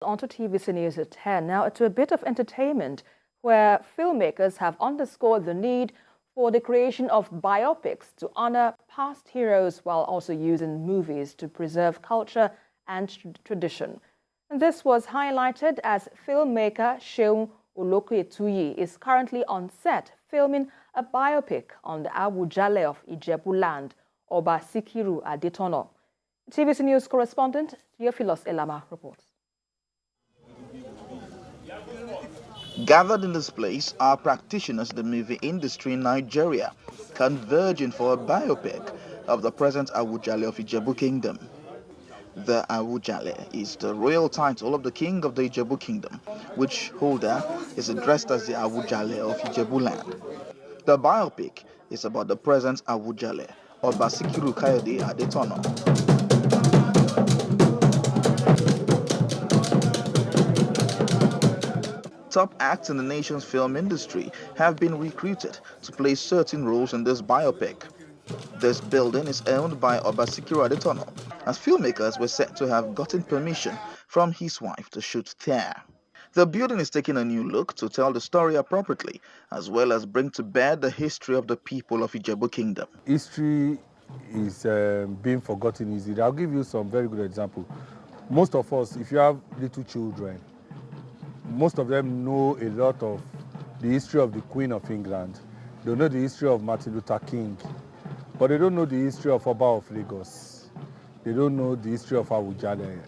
On to TVC News at 10. Now, to a bit of entertainment, where filmmakers have underscored the need for the creation of biopics to honor past heroes while also using movies to preserve culture and tradition. And this was highlighted as filmmaker Seun Olokuetuyi is currently on set filming a biopic on the Awujale of Ijebu-land, Oba Sikiru Adetono. TVC News correspondent Theophilus Elama reports. Gathered in this place are practitioners in the movie industry in Nigeria, converging for a biopic of the present Awujale of Ijebu Kingdom. The Awujale is the royal title of the king of the Ijebu Kingdom, which holder is addressed as the Awujale of Ijebu-land. The biopic is about the present Awujale, Oba Sikiru Adetono. Top acts in the nation's film industry have been recruited to play certain roles in this biopic. This building is owned by Oba Sikiru Adetono, as filmmakers were said to have gotten permission from his wife to shoot there. The building is taking a new look to tell the story appropriately, as well as bring to bear the history of the people of Ijebu Kingdom. History is being forgotten easily. I'll give you some very good examples. Most of us, if you have little children, most of them know a lot of the history of the Queen of England. They know the history of Martin Luther King, but they don't know the history of Oba of Lagos. They don't know the history of Awujale.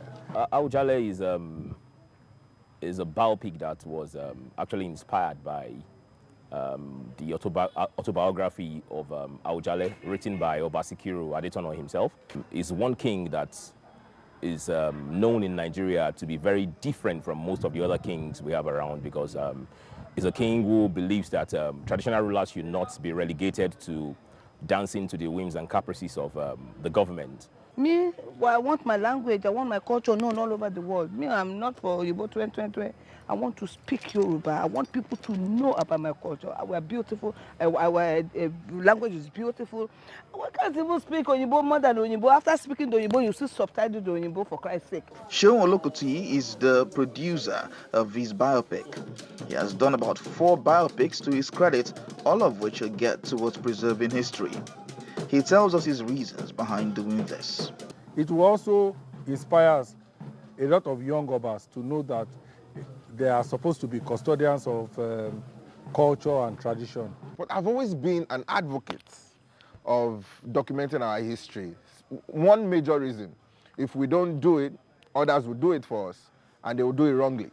Awujale is a biopic that was actually inspired by the autobiography of Awujale, written by Oba Sikiru Adetono himself. Is one king that is known in Nigeria to be very different from most of the other kings we have around, because he's a king who believes that traditional rulers should not be relegated to dancing to the whims and caprices of the government. Me, well, I want my language, I want my culture known all over the world. Me, I'm not for Yoruba 2020. I want to speak Yoruba. I want people to know about my culture. Our beautiful, our language is beautiful. We can't even speak Oyibo more than Oyibo. After speaking the Oyibo, you see subtitled Oyibo, for Christ's sake. Seun Olokuetuyi is the producer of his biopic. He has done about 4 biopics to his credit, all of which will get towards preserving history. He tells us his reasons behind doing this. It will also inspire a lot of young Obas to know that they are supposed to be custodians of culture and tradition. But I've always been an advocate of documenting our history. One major reason: if we don't do it, others will do it for us, and they will do it wrongly.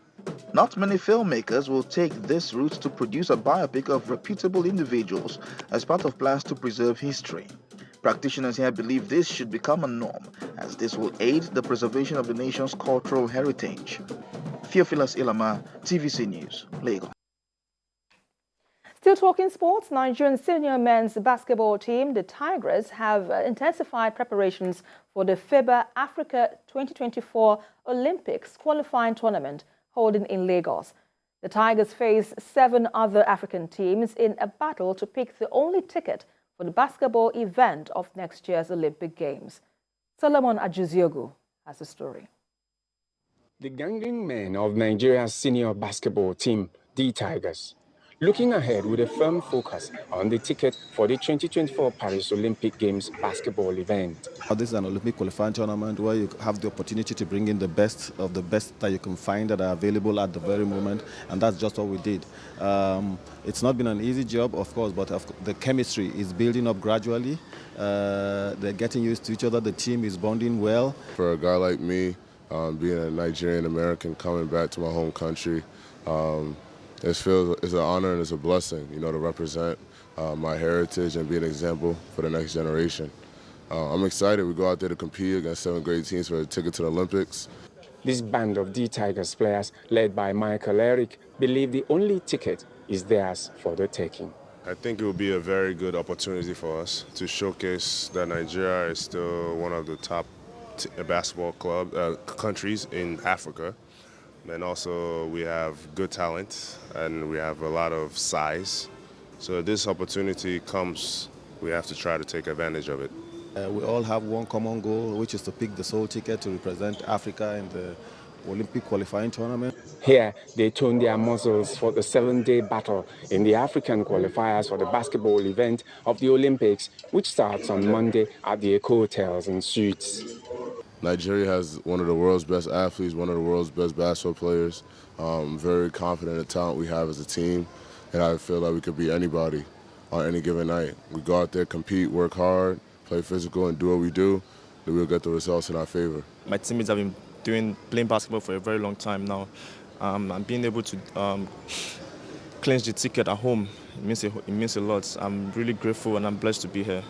Not many filmmakers will take this route to produce a biopic of reputable individuals as part of plans to preserve history. Practitioners here believe this should become a norm, as this will aid the preservation of the nation's cultural heritage. Theophilus Elama, TVC News, Lagos. Still talking sports, Nigerian senior men's basketball team, the Tigers, have intensified preparations for the FIBA Africa 2024 Olympics qualifying tournament holding in Lagos. The Tigers face 7 other African teams in a battle to pick the only ticket for the basketball event of next year's Olympic Games. Solomon Ajuziogu has the story. The gangling men of Nigeria's senior basketball team, the Tigers, looking ahead with a firm focus on the ticket for the 2024 Paris Olympic Games basketball event. This is an Olympic qualifying tournament where you have the opportunity to bring in the best of the best that you can find that are available at the very moment, and that's just what we did. It's not been an easy job, of course, but the chemistry is building up gradually. They're getting used to each other. The team is bonding well. For a guy like me, being a Nigerian American coming back to my home country, it's an honor and it's a blessing, you know, to represent my heritage and be an example for the next generation. I'm excited. We go out there to compete against 7 great teams for a ticket to the Olympics. This band of the Tigers players, led by Michael Eric, believe the only ticket is theirs for the taking. I think it will be a very good opportunity for us to showcase that Nigeria is still one of the top basketball countries in Africa. And also we have good talent and we have a lot of size. So this opportunity comes, we have to try to take advantage of it. We all have one common goal, which is to pick the sole ticket to represent Africa in the Olympic qualifying tournament. Here, they toned their muscles for the 7-day battle in the African qualifiers for the basketball event of the Olympics, which starts on Monday at the Eco Hotels and Suites. Nigeria has one of the world's best athletes, one of the world's best basketball players. I'm very confident in the talent we have as a team, and I feel like we could beat anybody on any given night. We go out there, compete, work hard, play physical, and do what we do, then we'll get the results in our favor. My teammates have been playing basketball for a very long time now. And being able to clinch the ticket at home, it means a lot. I'm really grateful and I'm blessed to be here.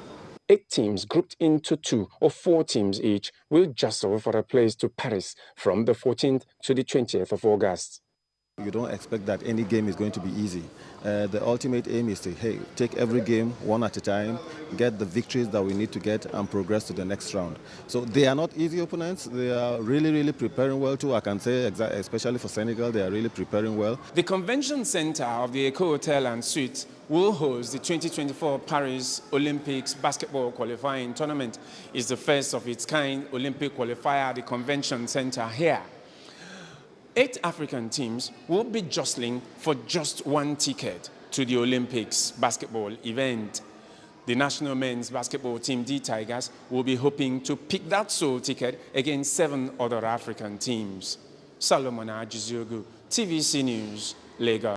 8 teams grouped into 2 or 4 teams each will jostle for a place to Paris from the 14th to the 20th of August. You don't expect that any game is going to be easy. The ultimate aim is to, hey, take every game one at a time, get the victories that we need to get, and progress to the next round. So they are not easy opponents. They are really, really preparing well too. I can say, especially for Senegal, they are really preparing well. The Convention Center of the Eco Hotel and Suites will host the 2024 Paris Olympics basketball qualifying tournament. It's the first of its kind Olympic qualifier at the Convention Center here. 8 African teams will be jostling for just 1 ticket to the Olympics basketball event. The national men's basketball team, the Tigers, will be hoping to pick that sole ticket against 7 other African teams. Solomon Ajiziogu, TVC News, Lagos.